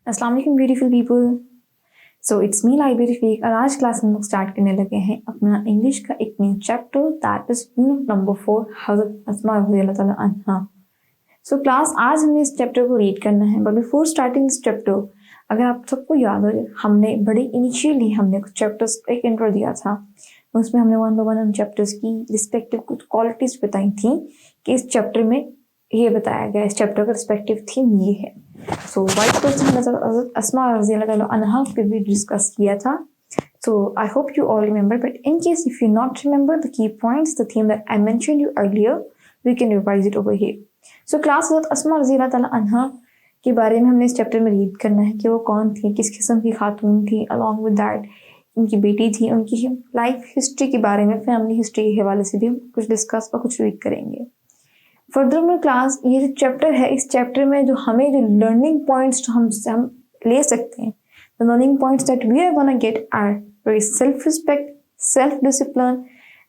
अस्सलाम वालेकुम beautiful people. So it's me library Rafiq और आज क्लास हम लोग स्टार्ट करने लगे हैं अपना इंग्लिश का एक new chapter that is number 4 हज़रत अस्मा रज़ियल्लाहु ताला अन्हा। सो क्लास आज हमने इस चैप्टर को रीड करना है, but before starting this chapter अगर आप सबको याद हो हमने बड़े इनिशियली हमने कुछ चैप्टर्स एक इंट्रो दिया था, उसमें हमने वन बाय वन उन चैप्टर्स की रिस्पेक्टिव कुछ क्वालिटीज बताई थी कि इस चैप्टर में ये बताया गया, इस चैप्टर का रिस्पेक्टिव थीम ये है। सो वाइस पर्सन हज़रत अस्मा रज़ियल्लाहु ताला अन्हा पे भी डिस्कस किया था। So I hope you all remember, but in case if you not remember the key points, the theme that I mentioned you earlier, we can revise it over here. So class हज़रत Asma रज़ियल्लाहु ताला अन्हा के बारे में हमने इस chapter में रीड करना है कि वो कौन थी, किस किस्म की खातून थी, along with that उनकी बेटी थी, उनकी लाइफ हिस्ट्री के बारे में, फैमिली हिस्ट्री के हवाले से भी हम कुछ डिस्कस और कुछ रीड करेंगे। फर्दर में क्लास ये जो चैप्टर है, इस चैप्टर में जो हमें जो लर्निंग पॉइंट्स जो हम ले सकते हैं, the learning points that we are gonna get are very self-respect, self-discipline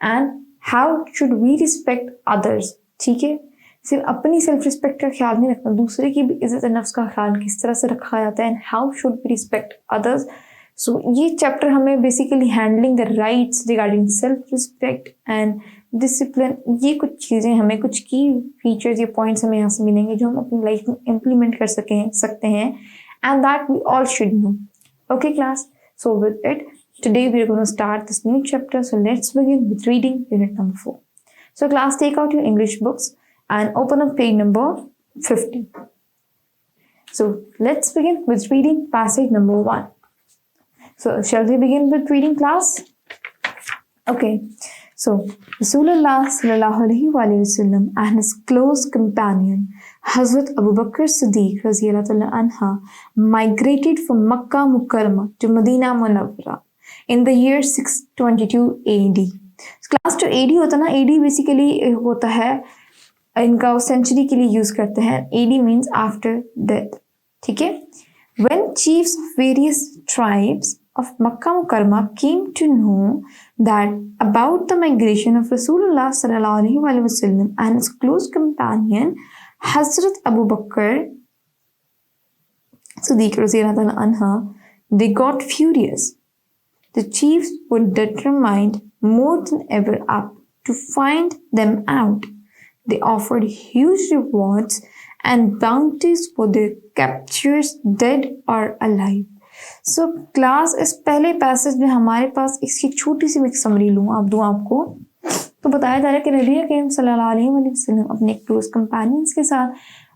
and how should we respect others। ठीक है, सिर्फ अपनी सेल्फ रिस्पेक्ट का ख्याल नहीं रखना, दूसरे की भी इज्जत नफ्स का ख्याल किस तरह से रखा जाता है, and how should we respect others. So ये चैप्टर हमें basically handling the rights regarding self respect and discipline, ये कुछ चीज़ें हमें, कुछ की फीचर्स या पॉइंट्स हमें यहाँ से मिलेंगे जो हम अपनी लाइफ में इम्प्लीमेंट कर सकते हैं, and that we all should know. Okay class, so with it today we are going to start this new chapter, so let's begin with reading unit number 4. So class, take out your English books and open up page number 50. So let's begin with reading passage number 1. So shall we begin with reading class? Okay, so Rasulullah sallallahu alaihi wasallam and his close companion Hazrat Abu Bakr Siddiq radhiyallahu ta'ala anha migrated from Makkah Mukarramah to Medina Munawwara in the year 622 AD. Class जो AD होता है ना, AD basically होता है, इनका वो century के लिए यूज करते हैं। AD मीन्स आफ्टर डेथ, ठीक है। When chiefs of various tribes of Makkah Mukarramah came to know that about the migration of Rasulullah sallallahu alaihi wasallam and his close companion Hazrat Abu Bakr Siddiq radhiyallahu anha, they got furious. The chiefs were determined more than ever up to find them out. They offered huge rewards and bounties for their captures, dead or alive. So class, इस पहले passage में हमारे पास इसकी छोटी सी मैं summary दूँ आपको, तो बताया जा रहा है कि नबी करीम सल्लल्लाहु अलैहि वसल्लम अपने क्लोज कंपेनियंस के साथ,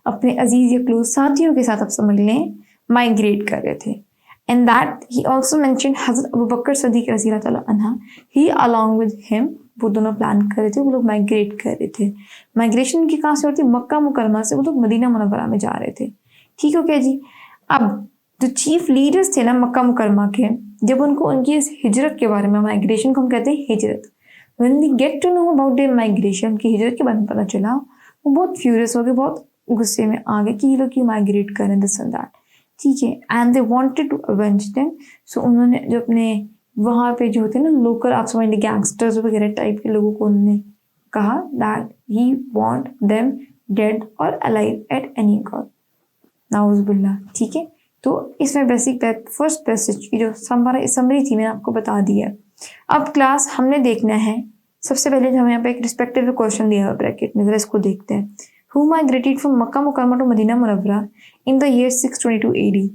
अपने अजीज या क्लोज साथियों के साथ, आप समझ लें, माइग्रेट कर रहे थे। And that he also mention हज़रत अबू बकर सदीक रज़ियल्लाहु ताला अन्हा, ही अलॉन्ग विद हिम, वो दोनों प्लान कर रहे थे, वो लोग माइग्रेट कर रहे थे। माइग्रेशन की कहाँ से होती है? मक्का मुकरमा से वो लोग मदीना मुनव्वरा में जा रहे थे, ठीक हो क्या जी। अब जो चीफ लीडर्स थे ना मक्का मुकरमा के, जब उनको उनकी इस हिजरत के बारे में, माइग्रेशन को हम कहते हैं हिजरत, when they get to know about their migration, की हिजरत के बारे में पता चला, वो बहुत फ्यूरियस हो गए, बहुत गुस्से में आ गए कि ये लोग क्यों माइग्रेट कर रहे हैं, दिस एंड दैट, ठीक है। And they wanted to avenge them. So उन्होंने जो अपने वहाँ पे जो होते हैं ना लोकल, आप समझ लीजिए गैंगस्टर्स वगैरह टाइप के लोगों को उन्होंने कहा that he want them dead और अलाइव एट एनी कॉस्ट, नाउज़ुबिल्लाह, ठीक है। तो इसमें बेसिक फर्स्ट पैसेज की जो समरी थी मैंने आपको बता दी है। अब क्लास हमने देखना है, सबसे पहले हमें यहाँ पे एक रिस्पेक्टिव क्वेश्चन दिया है ब्रैकेट में, जरा इसको देखते हैं। Who migrated from Makkah Mukarramah to Madinah Munawwarah in the year 622 AD,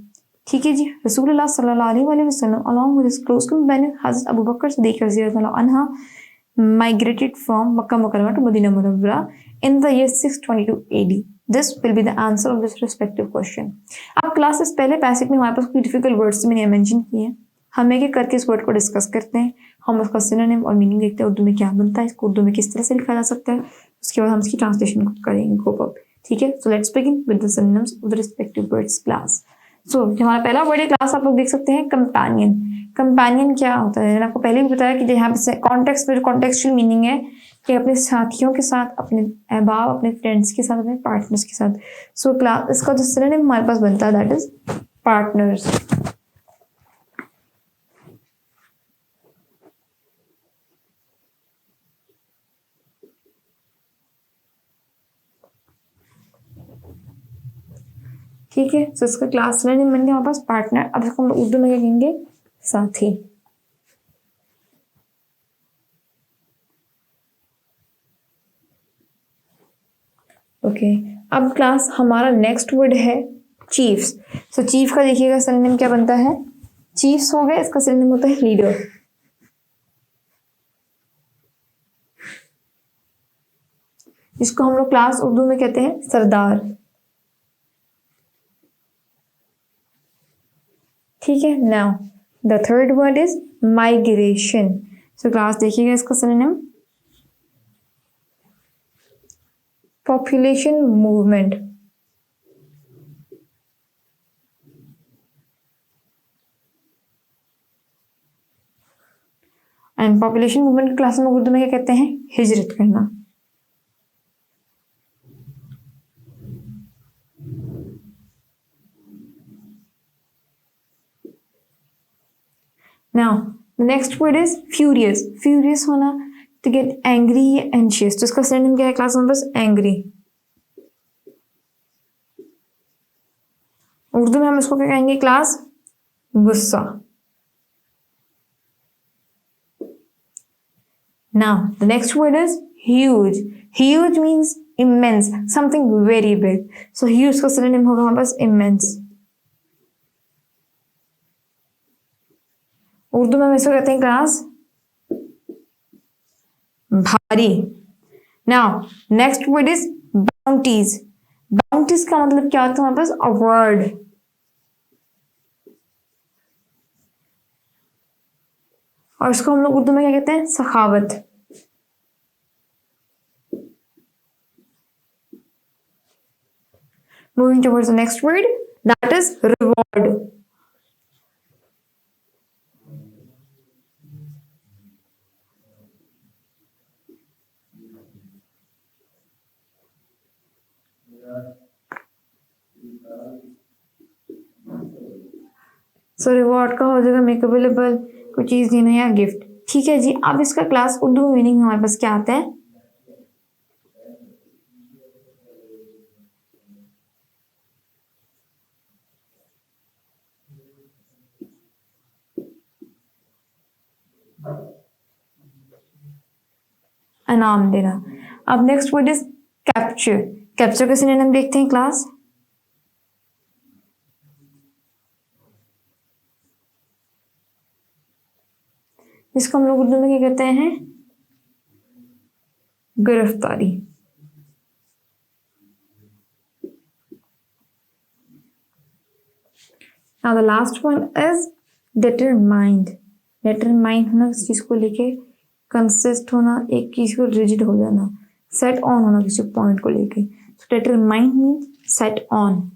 ठीक है जी। रसूलुल्लाह सल्लल्लाहु अलैहि वसल्लम along with his close companion हज़रत अबू बकर सिद्दीक़ रज़ियल्लाहु अन्हा migrated from Makkah Mukarramah to Medina Munawwara in the year 622 AD. This will be the answer of this respective question. अब क्लासेस पहले पैसेज में हमारे पास कोई डिफिकल्ट वर्ड्स मैंने मेंशन किए हैं, हम एक एक करके इस वर्ड को डिस्कस करते हैं, हम उसका सिनोनिम और मीनिंग देखते हैं, उर्दू में क्या बनता है, इसको उर्दू में किस तरह से लिखा जा सकता है, उसके बाद हम इसकी ट्रांसलेशन करेंगे कोप, ठीक है। So let's begin with the synonyms of the respective words class. So हमारा पहला वर्ड है क्लास, आप लोग देख सकते हैं कंपेनियन। कंपेनियन क्या होता है, मैंने आपको पहले भी बताया कि यहाँ पे कॉन्टेक्स्ट में कॉन्टेक्चुअल मीनिंग है कि अपने साथियों के साथ, अपने अहबाब, अपने फ्रेंड्स के साथ, अपने पार्टनर्स के साथ। सो क्लास, इसका जो सिनोनिम हमारे पास बनता है दैट इज पार्टनर्स। ठीक है, तो इसका क्लास सिनोनिम बन गया हमारे पास पार्टनर। अब इसको हम लोग उर्दू में क्या कहेंगे? साथी। ओके, अब क्लास हमारा नेक्स्ट वर्ड है चीफ्स। सो चीफ का देखिएगा सिनोनिम क्या बनता है? चीफ्स हो गए, इसका सिनोनिम होता है लीडर। जिसको हम लोग क्लास उर्दू में कहते हैं सरदार। ठीक है, now the third word is migration. So class देखिएगा इसका synonym population movement. And population movement class में उर्दू में क्या कहते हैं? हिजरत करना। Now, the next word is furious. Furious होना, to get angry, anxious. तो इसका सिनोनिम क्या है क्लास में? बस angry। उर्दू में हम इसको क्या कहेंगे क्लास? गुस्सा। Now, the next word is huge. Huge means immense, something very big. So huge का सिनोनिम होगा हमारे पास immense। उर्दू में हम इसको कहते हैं क्लास भारी। Now next word is bounties. Bounties का मतलब क्या होता है हमारे पास? अवार्ड। और इसको हम लोग उर्दू में क्या कहते हैं? सखावत। Moving towards the next word, that is reward. So reward का हो जाएगा मेक अवेलेबल, कोई चीज देना या गिफ्ट। ठीक है जी, अब इसका क्लास उर्दू में मीनिंग हमारे पास क्या आता है? इनाम देना। अब next word is capture. Capture का सिनोनिम देखते हैं क्लास। इसको हम लोग उर्दू में क्या कहते हैं? गिरफ्तारी। Now the last one is determined. Determined होना, किसी चीज को लेके कंसिस्ट होना, एक चीज को रिजिड हो जाना, सेट ऑन होना किसी पॉइंट को लेके। So determined means set on.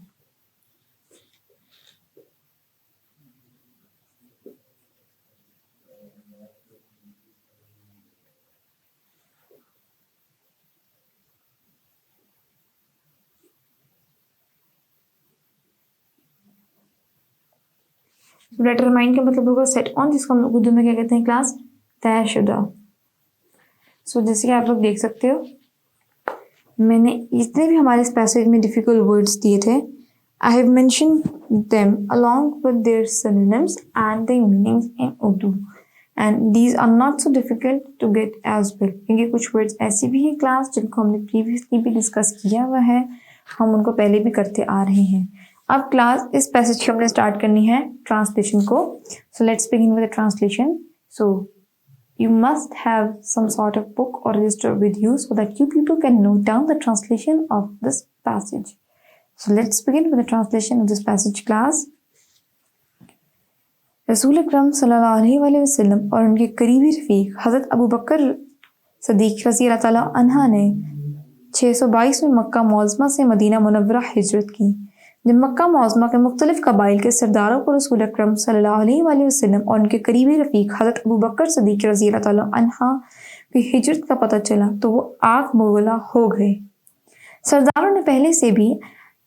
Determine का मतलब होगा सेट ऑन, जिसको हम लोग उर्दू में क्या कहते हैं क्लास? तयशुदा। सो जैसे कि आप लोग देख सकते हो, मैंने जितने भी हमारे इस पैसेज में डिफिकल्ट वर्ड्स दिए थे, I have mention them along with their synonyms and their meanings in Urdu, and these are not so difficult to get as well, क्योंकि कुछ वर्ड्स ऐसे भी हैं क्लास जिनको हमने प्रीवियसली भी डिस्कस किया हुआ है, हम उनको पहले भी करते आ रहे हैं। अब क्लास इस पैसेज की हमने स्टार्ट करनी है ट्रांसलेशन को। सो let's begin with the translation. So you must have some sort of book or register with you so that you people can note down the translation of this passage. So let's begin with the translation of this passage class. रसूल अकरम सल्लल्लाहु अलैहि वसल्लम और उनके करीबी रफीक हज़रत Abu बकर सदीक रज़ी अल्लाह ताला अन्हा ने 622 में मक्का मौज़मा से मदीना मुनव्वरा हिजरत की। जब मक्का मौज़मा के मुख्तलिफ कबाइल के सरदारों को रसूल अकरम सल्लल्लाहु अलैहि वसल्लम और उनके करीबी रफीक हज़रत अबू बकर सदीक रज़ी अल्लाह ताला अन्हा की हिजरत का पता चला तो वो आग बगोला हो गए। सरदारों ने पहले से भी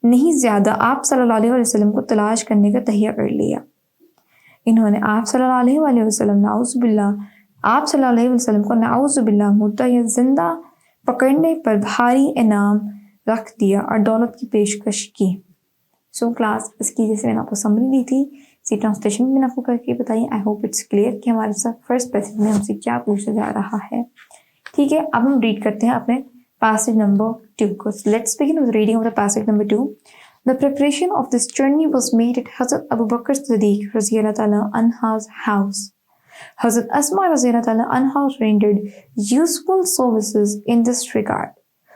नहीं ज़्यादा आप सल्लल्लाहु अलैहि वसल्लम को तलाश करने का तहिया कर लिया। इन्होंने आप सल्लल्लाहु अलैहि वसल्लम आप सल्लल्लाहु अलैहि वसल्लम को नाउज़ुबिल्लाह मुर्दा या जिंदा पकड़ने पर भारी इनाम रख दिया और दौलत की पेशकश की। सो क्लास इसकी जैसे मैंने आपको समरी दी थी, इसी ट्रांसलेशन भी मैंने आपको करके बताई। आई होप इट्स क्लियर कि हमारे साथ फर्स्ट पैसेज में हमसे क्या पूछा जा रहा है। ठीक है, अब हम रीड करते हैं अपने passage number 2 को। Let's begin with reading of the passage number 2. The preparation of this journey was made at Hazrat Abu Bakr Siddiq Raziyallahu Ta'ala Anha's house. Hazrat Asma Raziyallahu Ta'ala Anha rendered useful services in this regard.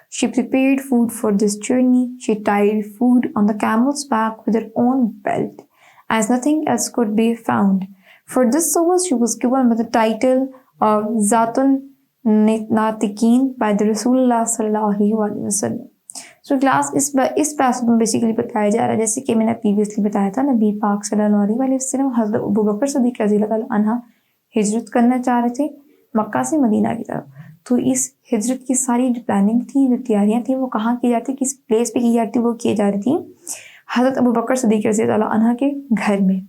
She prepared food for this journey. She tied food on the camel's back with her own belt, as nothing else could be found. For this service, she was given with the title of Zatul नातिकीन by the रसूलुल्लाह सल्लल्लाहु अलैहि वसल्लम। So class इस passage में basically बताया जा रहा है, जैसे कि मैंने प्रीवियसली बताया था, नबी पाक सल्लल्लाहु अलैहि वसल्लम हज़रत अबू बकर सिद्दीक़ रज़ियल्लाहु अन्हा हिजरत करना चाह रहे थे मक्का से मदीना की तरफ। तो इस हिजरत की सारी जो प्लानिंग थी, जो तैयारियां थी, वो कहाँ की जाती, किस प्लेस पे की जाती, वो की जा रही थी हज़रत अबू बकर सिद्दीक़ रज़ियल्लाहु अन्हा के घर में।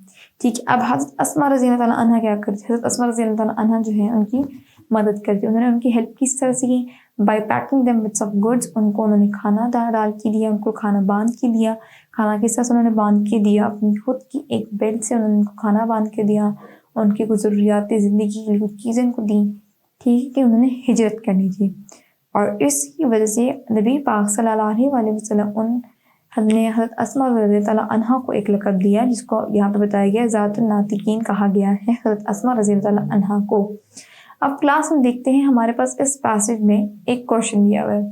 ठीक है, अब हज़रत अस्मा रज़ियल्लाहु अन्हा क्या करती, हज़रत अस्मा रज़ियल्लाहु अन्हा जो है उनकी मदद करती। उन्होंने उनकी हेल्प किस तरह से की, by packing them with some goods. उनको उन्होंने खाना डाल के दिया, उनको खाना बांध के दिया। खाना किस तरह से उन्होंने बांध के दिया, अपनी खुद की एक बेल्ट से उन्होंने उनको खाना बांध के दिया, उनकी कुछ ज़रूरियात ज़िंदगी की कुछ चीज़ें उनको दी। ठीक है, कि उन्होंने हिजरत करनी थी, और इसकी वजह से नबी पाक सल्लल्लाहु अलैहि वसल्लम हमने हज़रत अस्मा रज़ियल्लाहु अन्हा को एक लक़ब दिया, जिसको यहाँ पे बताया गया ज़ातुन नातिकीन कहा गया है हज़रत अस्मा रज़ियल्लाहु अन्हा को। अब क्लास में देखते हैं, हमारे पास इस पैसेज में एक क्वेश्चन दिया हुआ है।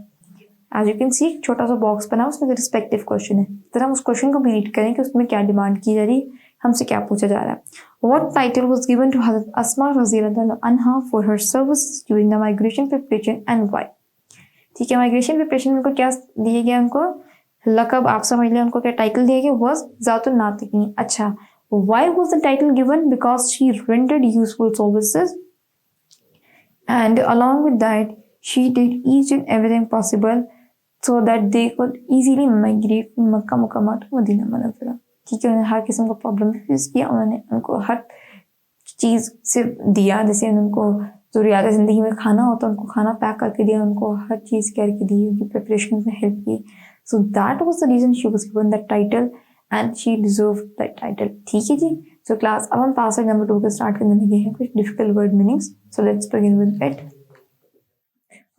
एज यू कैन सी, छोटा सा बॉक्स बना, उसमें रिस्पेक्टिव क्वेश्चन है। तो हम उस क्वेश्चन को भी रीड करें कि उसमें क्या डिमांड की जा रही है, हमसे क्या पूछा जा रहा है। What title was given to हज़रत अस्मा रज़ियल्लाहु अन्हा for her service during the migration preparation and why. ठीक है, माइग्रेशन प्रिपरेशन में उनको क्या दिया गया, उनको लकब, आप समझ लें, उनको क्या टाइटल दिया गया, वाज ज़ातुन नातिकीन। अच्छा, why was the title given, because she rendered useful services and along with that she did each and everything possible so that they could easily migrate from Makkah Mukarramah to Madina Munawwara। ठीक है, उन्होंने हर किस्म का problem face किया, उन्होंने उनको हर चीज़ से दिया, जैसे उनको ज़रूरियात ज़िंदगी में खाना होता है, उनको खाना पैक करके दिया, उनको हर चीज़ करके दी, उनकी प्रिपरेशन में हेल्प की। So that was the reason she was given that title and she deserved that title. ठीक है जी। सो क्लास, अब हम पैसेज नंबर 2 को स्टार्ट करने लगे हैं, कुछ difficult word meanings. So let's begin with it.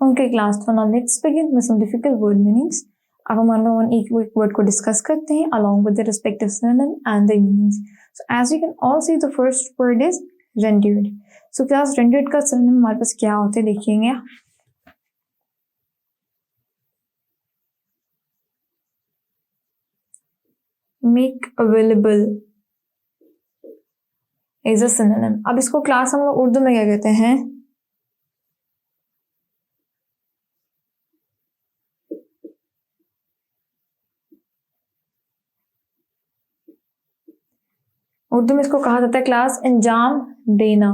Okay class, तो now let's begin with some difficult word meanings. अब हम एक वर्ड को डिस्कस करते हैं along with the respective synonym and the meanings. So as you can all see, the first word is rendered. So class, rendered का synonym हमारे पास क्या होते हैं देखेंगे। Make available is a synonym. अब इसको क्लास हम लोग उर्दू में क्या कहते हैं, उर्दू में इसको कहा जाता है क्लास अंजाम देना।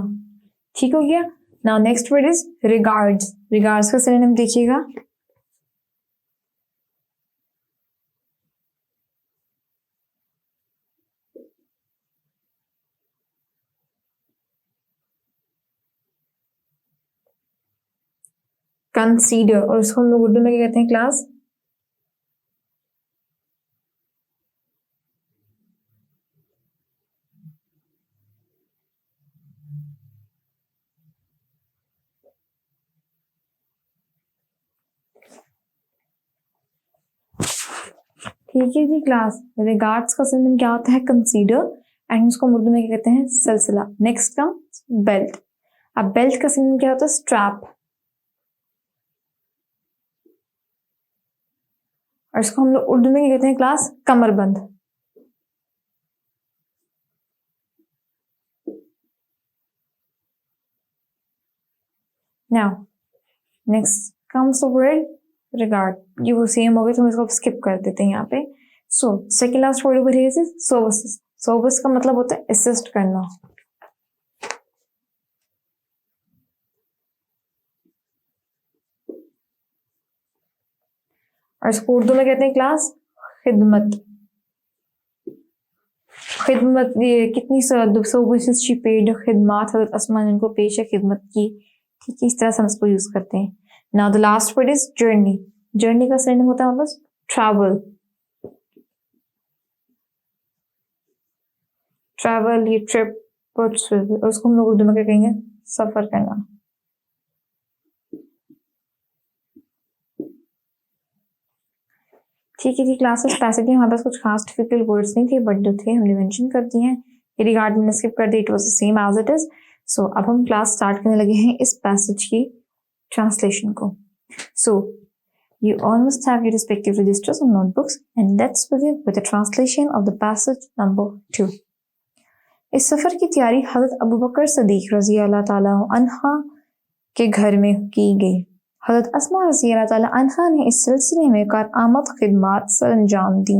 ठीक हो गया। Now next word is regards. Regards का सिनोनिम देखिएगा, कंसीडर, और इसको हम लोग उर्दू में क्या कहते हैं क्लास, ठीक है जी क्लास। रिगार्ड्स का सिनोनिम क्या होता है, कंसीडर, एंड इसको हम उर्दू में क्या कहते हैं, सिलसिला। नेक्स्ट का बेल्ट। अब बेल्ट का सिनोनिम क्या होता है, स्ट्रैप, और इसको हम लोग उर्दू में क्या कहते हैं क्लास, कमरबंद। Now next comes the word regard. ये वो सेम हो गया, तो हम इसको स्किप कर देते हैं यहाँ पे। So second last word over here is services. Service का मतलब होता है असिस्ट करना, और इसको उर्दू में कहते हैं क्लास खिदमत। खिदमत, ये कितनी सर्विसेज शी पेड, खिदमत हज़रत अस्मा ने इनको पेश है, खिदमत की। ठीक है, इस तरह से हम इसको यूज करते हैं। Now the last word is journey. Journey का सिनोनिम होता है हमारे पास ट्रैवल। ट्रैवल, ये ट्रिप, उसको हम लोग उर्दू में क्या कहेंगे? सफर करना। ठीक है जी क्लास, इस पैसेज में हमारे पास कुछ खास डिफिकल्ट वर्ड्स नहीं थे, बट जो थे हमने मेंशन कर दिए हैं। ये रिगार्ड मैंने स्किप कर दिया, it was the same as it is. So अब हम क्लास स्टार्ट करने लगे हैं इस पैसेज की ट्रांसलेशन को। सो you all must have your respective registers or notebooks, and let's begin with the translation of the passage number 2. इस सफ़र की तैयारी हज़रत अबू बकर सदीक रज़ी अल्लाह ताला अन्हा के घर में की गई। हज़रत अस्मा रज़ी अल्लाह ताला अन्हा ने इस सिलसिले में कारआमद खिदमात सर अंजाम दी।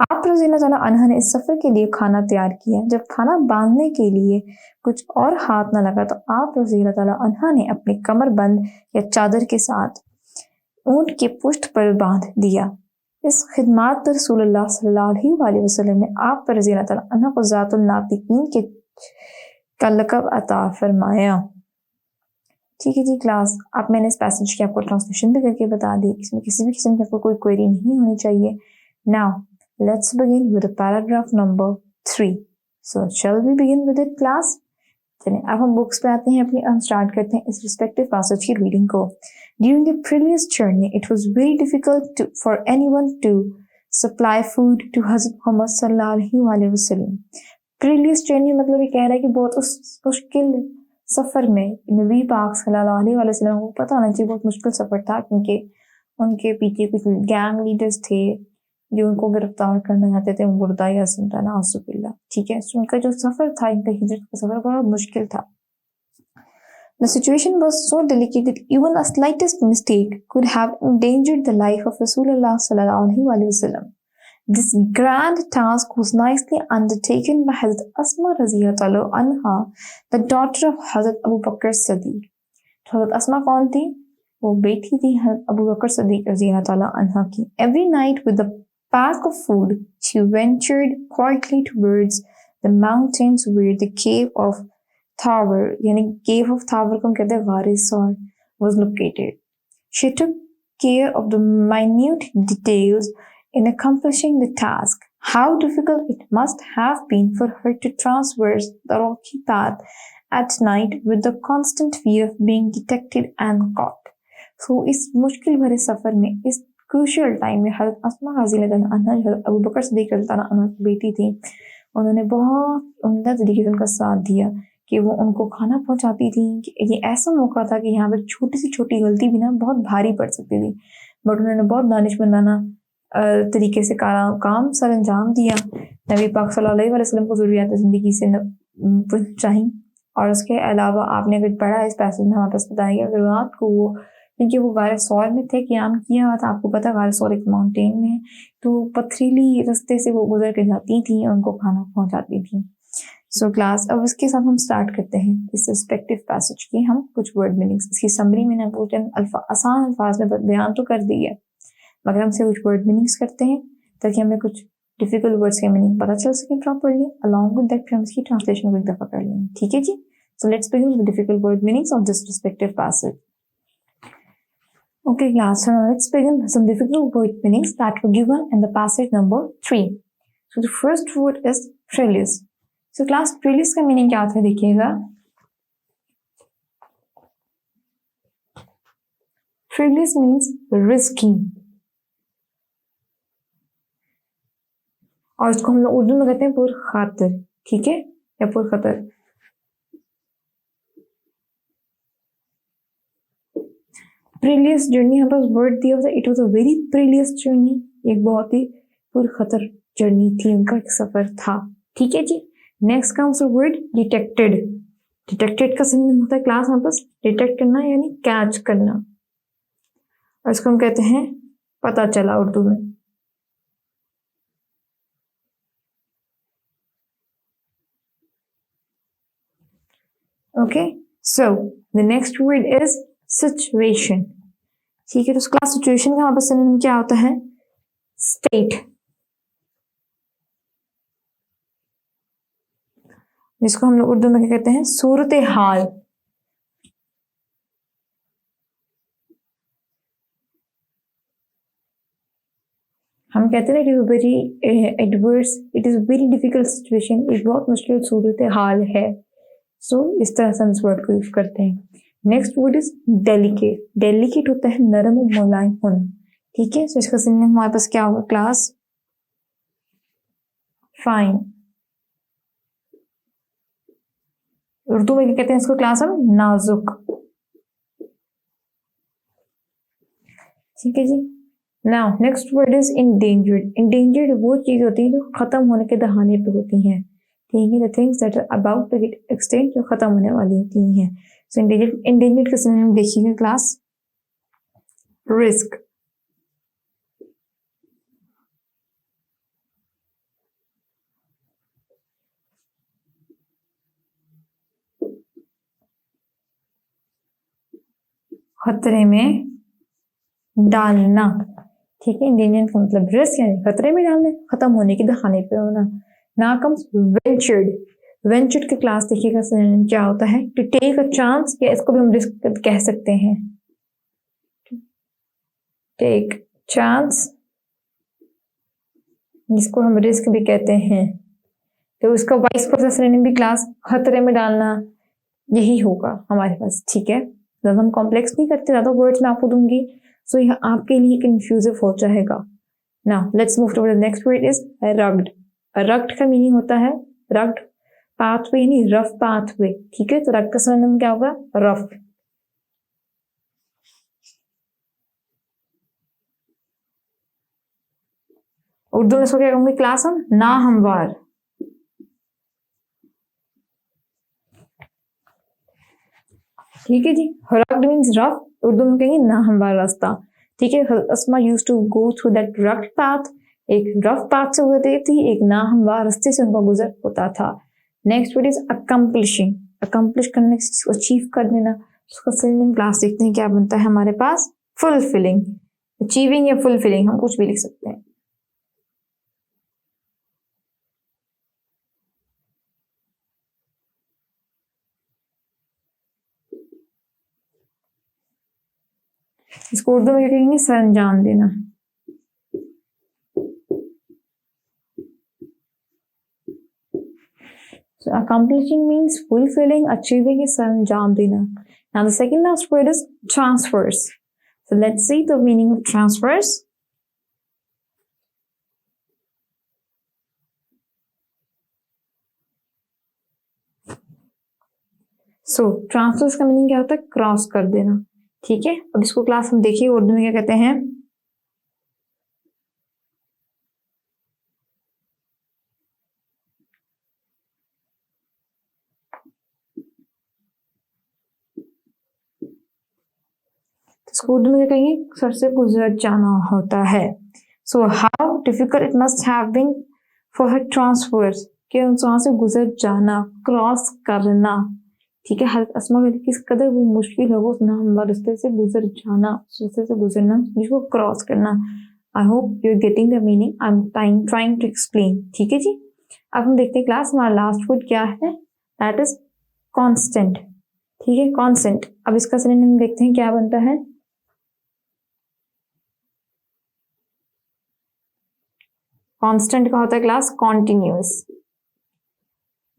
आप रज़ी अल्लाह ताला अन्हा ने इस सफ़र के लिए खाना तैयार किया। जब खाना बांधने के लिए कुछ और हाथ न लगा तो आप रज़ी अल्लाह ताला अन्हा ने अपने कमर बंद या चादर के साथ ऊंट के पुष्ट पर बांध दिया। इस खिदमात पर रसूलुल्लाह सल्लल्लाहु अलैहि वसल्लम ने आप पर रज़ी अल्लाह ताला अन्हा को ज़ातुल नातिकीन के का लक़ब अता फरमाया। ठीक है जी क्लास, अब मैंने इस पैसेज की आपको ट्रांसलेशन भी करके बता दी, इसमें किसी भी किस्म की आपको कोई क्वेरी नहीं होनी चाहिए। Now let's begin with paragraph number 3। So shall we begin with it class? चलिए अब हम बुक्स पे आते हैं अपनी, हम स्टार्ट करते हैं इस रिस्पेक्टिव पैसेज की रीडिंग को। During the previous journey, it was very difficult for anyone to supply food to Hazrat Muhammad sallallahu alaihi wasallam. Previous journey मतलब ये कह रहा है कि बहुत उस मुश्किल सफ़र में नबी पाक सल्लल्लाहु अलैहि वसल्लम को पता होना चाहिए बहुत मुश्किल सफ़र था, क्योंकि उनके पीछे कुछ गैंग लीडर्स थे जो उनको गिरफ्तार करना चाहते थे, मुर्दा या जिंदा नाउजुबिल्लाह। ठीक है, उनका जो सफ़र था, इनका हिजरत का सफ़र बहुत मुश्किल था। The situation was so delicate that even the slightest mistake could have endangered the life of Rasulullah sallallahu alaihi wasallam. This grand task was nicely undertaken by Hazrat Asma radhiyallahu anha, the daughter of Hazrat Abu Bakr Siddiq. Hazrat Asma कौन थी? वो बेटी थी Hazrat Abu Bakr Siddiq radhiyallahu anha की। Every night with a pack of food, she ventured quietly towards the mountains where the cave of Thawr, यानी cave of Thawr को हम कहते हैं वारिसौर, was located. She took care of the minute details in accomplishing the task. How difficult it must have been for her to traverse the rocky path at night with the constant fear of being detected and caught. So इस मुश्किल भरे सफर में, इस crucial time में हज़रत Asma रज़ियल्लाहु अन्हा हज़रत अबू बकर सिद्दीक़ रज़ियल्लाहु अन्हु की बेटी थी, उन्होंने बहुत उम्दा तरीके से उनका साथ दिया कि वो उनको खाना पहुंचाती थी। कि ये ऐसा मौका था कि यहाँ पर छोटी सी छोटी गलती भी ना बहुत भारी पड़ सकती थी, बट उन्होंने बहुत दानिशमंदाना तरीके से काम सर अंजाम दिया। नबी पाक सल्लल्लाहु अलैहि वसल्लम को ज़रूरियात ज़िंदगी से चाहिए। और उसके अलावा आपने अगर पढ़ा इस पैसेज में हमारे पास बताया गया अगर रात को वो, क्योंकि वो गार सौर में थे, क़याम किया हुआ था। आपको पता गार सौर एक माउंटेन में है, तो पथरीली रास्ते से वो गुजर के जाती थी और उनको खाना पहुँचाती थी। सो क्लास, अब इसके साथ हम स्टार्ट करते हैं इस रिस्पेक्टिव पैसेज की हम कुछ वर्ड मीनिंग्स। इसकी समरी मैंने आपको आसान अल्फाज में बयान तो कर दी है, मगर हमसे कुछ वर्ड मीनिंग्स करते हैं ताकि हमें कुछ डिफिकल्ट वर्ड्स के मीनिंग पता चल सके प्रॉपर्ली। अलॉन्ग विद दैट फिर हम इसकी ट्रांसलेशन को एक दफ़ा कर लेंगे। ठीक है जी, so let's begin with difficult word meanings of this respective passage. Okay class, so now let's begin with some difficult word meanings that were given in the passage number 3. So the first word is prelude. So class, prelude का meaning क्या होता है देखिएगा। Prelude means risky, और इसको हम लोग उर्दू में कहते हैं पुरखातर। ठीक है, या पुरखतर। प्रीलियस जर्नी यहाँ पर वर्ड दिया हुआ था, it was a very perilous journey, एक बहुत ही पुरखतर जर्नी थी, उनका एक सफर था। ठीक है जी, next comes word detected. Detected का सिनोनिम होता है क्लास यहाँ पर डिटेक्ट करना यानी कैच करना, और इसको हम कहते हैं पता चला उर्दू में। Okay, so the next word is situation. ठीक है, तो क्लास सिचुएशन का वापस सिनोनिम क्या होता है? स्टेट, जिसको हम लोग उर्दू में क्या कहते हैं? सूरत हाल। हम कहते हैं it is very adverse, it is very difficult situation, एक बहुत मुश्किल सूरत हाल है। सो इस तरह से हम इस वर्ड को यूज करते हैं। Next word is delicate. Delicate होता है नरम और मुलायम होना, ठीक है। सो इसका सिनोनिम हमारे पास क्या होगा क्लास? फाइन। उर्दू में क्या कहते हैं इसको क्लास? हम नाजुक, ठीक है जी। Now next word is endangered. Endangered वो चीज होती है जो खत्म होने के दहाने पे होती हैं, ठीक है। The things that are about to get extend, जो खत्म होने वाली होती हैं। सो इंडेंजर्ड, इंडेंजर्ड का सिनोनिम देखिएगा क्लास, रिस्क। खतरे में डालना, ठीक है। इंडेंजर्ड का मतलब रिस्क यानी खतरे में डालना, खत्म होने के दहाने पे होना। Now comes ventured. वेंचर्ड के क्लास देखिएगा सिनोनिम क्या होता है? टू टेक अ चांस, या इसको भी हम रिस्क कह सकते हैं। टेक चांस, जिसको हम रिस्क भी कहते हैं। तो उसका वाइस वर्सा सिनोनिम भी क्लास खतरे में डालना यही होगा हमारे पास, ठीक है। ज्यादा हम कॉम्प्लेक्स नहीं करते, ज्यादा वर्ड्स मैं आपको दूंगी सो यह आपके लिए कंफ्यूजिव हो जाएगा। Now let's move to the next word is rugged. Rugged का मीनिंग होता है रग्ड पाथवे यानी रफ पाथवे, ठीक है। तो रग्ड का सिनोनिम क्या होगा? रफ। उर्दू में इसको क्या कहूंगी क्लास? हम नाहमवार। ठीक है जी। रग्ड मीन्स रफ, उर्दू में कहेंगे नाहमवार रास्ता, ठीक है। Asma used to go through that rugged path, एक रफ पाथ से होती थी, एक नाहमवार रास्ते से उनका गुजर होता था। Next word is accomplishing. Accomplish करने, अचीव कर देना। उसका सिनोनिम क्लास देखते हैं क्या बनता है हमारे पास? फुलफिलिंग। अचीविंग या फुलफिलिंग हम कुछ भी लिख सकते हैं। इसको उर्दू में क्या कहेंगे? सरंजाम देना। So accomplishing means fulfilling, achieving is सरंजाम देना. Now the second last word is transfers. So let's see the meaning of transfers. So transfers का मीनिंग क्या होता है? क्रॉस कर देना, ठीक है। अब इसको क्लास हम देखिए उर्दू में क्या कहते हैं? इसको उर्दू में क्या कहेंगे? सर से गुजर जाना होता है। So how difficult it must have been for her transfers, कि वहां से गुजर जाना, क्रॉस करना, ठीक है। हज़रत अस्मा के लिए किस कदर वो मुश्किल होगा उस नाहमवार रास्ते से गुजर जाना, उस रास्ते से गुजरना, जिसको क्रॉस करना। I hope you are getting the meaning I am trying to explain, ठीक है जी। अब हम देखते हैं क्लास हमारा लास्ट वर्ड क्या है? दैट इज कांस्टेंट, ठीक है। कांस्टेंट। अब इसका सिनोनिम देखते हैं क्या बनता है? कांस्टेंट का होता है क्लास कॉन्टिन्यूअस।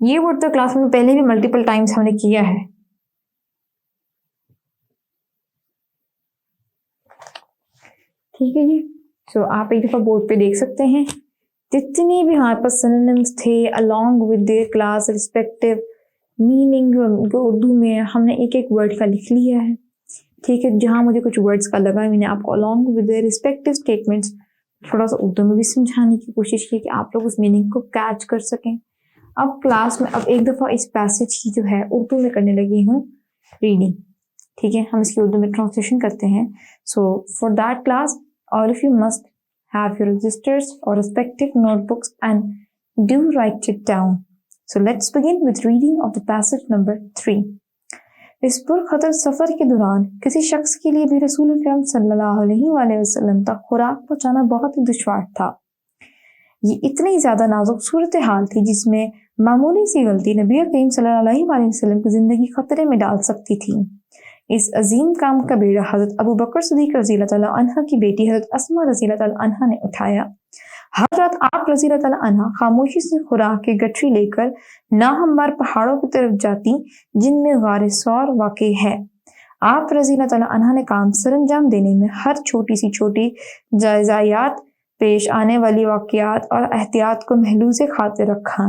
ये वर्ड तो क्लास में पहले भी मल्टीपल टाइम्स हमने किया है, ठीक है जी। सो आप एक दफा बोर्ड पे देख सकते हैं जितने भी हमारे पास सिनोनिम्स थे along with there class respective meaning, Urdu में हमने एक एक वर्ड का लिख लिया है, ठीक है। जहां मुझे कुछ वर्ड्स का लगा मैंने आपको along with their respective statements थोड़ा सा उर्दू में भी समझाने की कोशिश की कि आप लोग उस मीनिंग को कैच कर सकें। अब क्लास में अब एक दफा इस पैसेज की जो है उर्दू में करने लगी हूँ रीडिंग, ठीक है। हम इसकी उर्दू में ट्रांसलेशन करते हैं। So for that class all of you must have your registers or respective notebooks and do write it down. So let's begin with reading of the passage number 3. इस पुरखतर सफर के दौरान किसी शख्स के लिए भी रसूल अकरम सल्लल्लाहु अलैहि वसल्लम तक खुराक पहुंचाना बहुत ही दुश्वार था। ये इतनी ज्यादा नाजुक सूरत हाल थी जिसमें मामूली सी गलती नबी करीम सल्लल्लाहु अलैहि वसल्लम की जिंदगी खतरे में डाल सकती थी। इस अजीम काम का बेड़ा हजरत अबू बकर सिद्दीक रज़ी अल्लाह तआला अन्हा की बेटी हजरत अस्मा रज़ी अल्लाह तआला अन्हा ने उठाया। हर रात आप रज़ी अल्लाह तआला अन्हा खामोशी से खुराक की गठरी लेकर नाहमवार पहाड़ों की तरफ जाती जिनमें गार सौर वाक़ई है। आप रज़ी अल्लाह तआला अन्हा ने काम सरंजाम देने में हर छोटी सी छोटी जायज़ायात पेश आने वाली वाक़यात और एहतियात को महलूज़े खातिर रखा।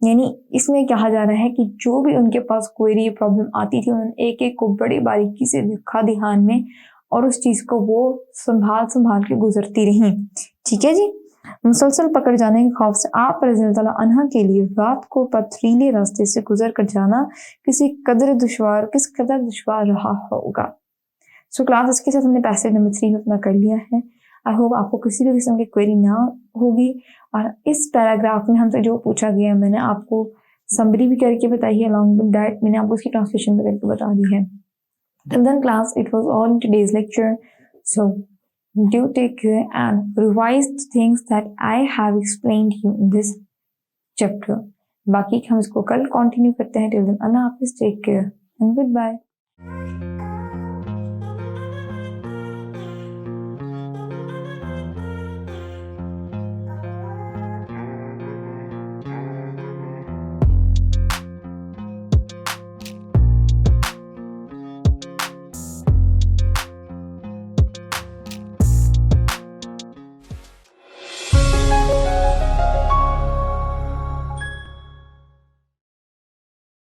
यानी इसमें कहा जा रहा है कि जो भी उनके पास क्वेरी प्रॉब्लम आती थी उन्होंने एक एक को बड़ी बारीकी से लिखा ध्यान में और उस चीज़ को वो संभाल संभाल के गुजरती रहीं। ठीक है जी। मुसलसल पकड़ जाने के खौफ से आप रज़ी अल्लाह तआला अन्हा के लिए रात को पथरीले रास्ते से गुजर कर जाना किस कदर दुश्वार रहा होगा। सो क्लास इसके साथ हमने पैसेज नंबर 3 अपना कर लिया है। आई होप आपको किसी भी किस्म की क्वेरी ना होगी। और इस पैराग्राफ में हमसे जो पूछा गया मैंने आपको समरी भी करके बताई है, अलॉन्ग विद दैट मैंने आपको उसकी ट्रांसलेशन भी करके बता दी है। Till then class, it was all in today's lecture. So do take care and revise the things that I have explained you in this chapter. बाकी हम इसको कल कंटिन्यू करते हैं। Till then, Allah Hafiz, take care and goodbye.